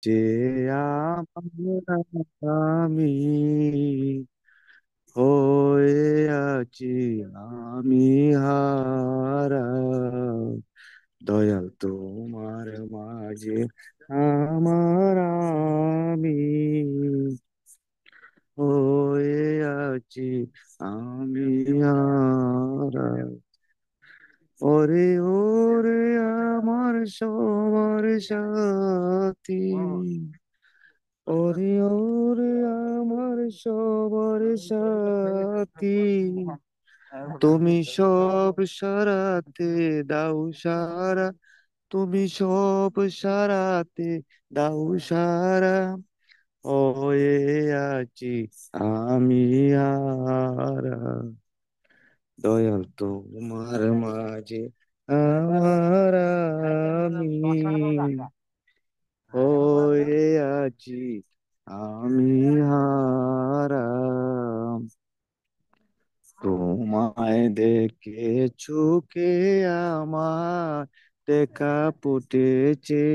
যে আমার আমি হয়ে আছি আমি হারা, দয়াল তোমার মাঝে আমার আমি হয়ে আছি আমি হারা। ওরে ওরে আমার সবার সাথী, ওরে ওরে আমার সবার সাথী, তুমি সব সারাতে দাও সারা, তুমি সব সারাতে দাও সারা, হয়ে আছি আমি হারা, দয়াল তোমার মাঝে আমার আমি হয়ে আছি আমি হারা। তোমায় দেখে চোখে আমার দেখা ফুটেছে,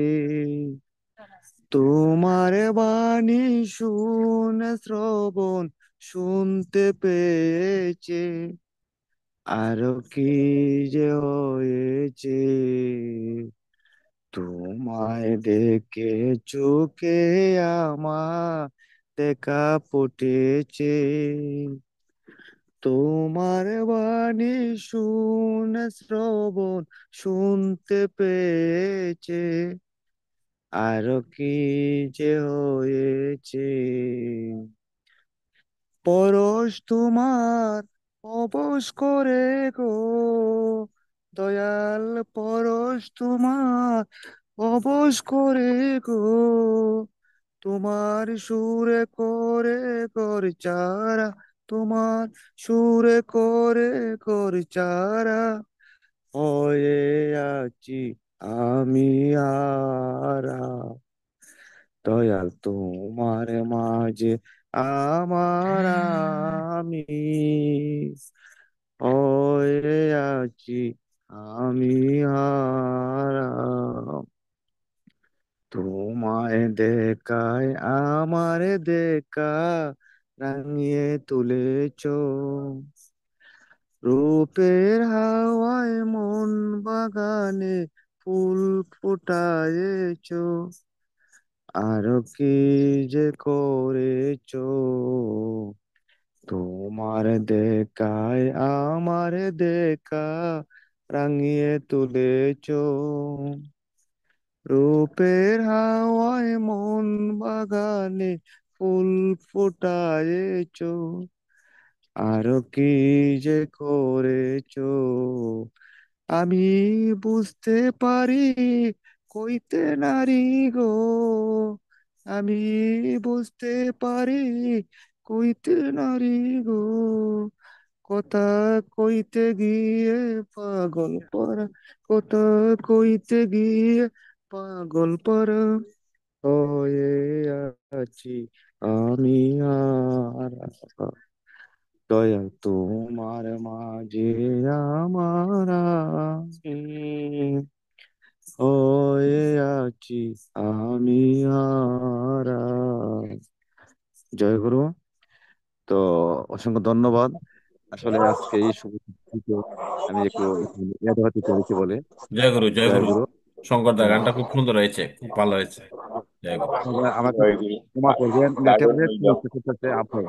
তোমার বাণী শুনে শ্রবণ শুনতে পেয়েছে, আরো কি যে হয়েছে, তোমায় দেখে চোখে আমার দেখা ফুটেছে, তোমার বাণী শুনে শ্রবণ শুনতে পেয়েছে, আরো কি যে হয়েছে, পরশ তোমার অবশ করে গো, দয়াল পরশ তোমার অবশ করে গো, তোমার সুরে করে কর চারা, তোমার সুরে করে কর চারা, হয়ে আছি আমি আরা, দয়াল তোমার মাঝে আমার আমি হয়ে আছি আমি হারা, তোমায় দেখায় আমার দেখা রাঙিয়ে তুলেছ, রূপের হাওয়ায় মন বাগানে ফুল ফুটায়েছ, আরো কি যে করেছ, তোমার দেখায় আমার দেখা রাঙিয়ে তুলেছ, রূপের হাওয়ায় মন বাগানে ফুল ফুটায়েছ, আরো কি যে করেছ, আমি বুঝতে পারি কইতে নারী গো, আমি বুঝতে পারি কইতে নারী গো, কথা কইতে গিয়ে পাগল পারা, কথা কইতে গিয়ে পাগল পারা, হয়ে আছি আমি আর, দয়াল তোমার মাঝে আমার আমি হয়ে আছি আমি হারা। জয় গুরু। তো অসংখ্য ধন্যবাদ। আসলে আজকে এই শুভ তিথিতে আমি একটু মেধ হতে পেরেছি বলে। জয় গুরু, জয় জয় গুরু। গুরু। শঙ্কর দা, তো গানটা খুব সুন্দর হয়েছে, খুব ভালো হয়েছে। জয় গুরু। আমাকে জয়গুরু। ক্ষমা করবেন, নেটে দারুণ অনেক হইল। সমস্যা করতেছে আপনার।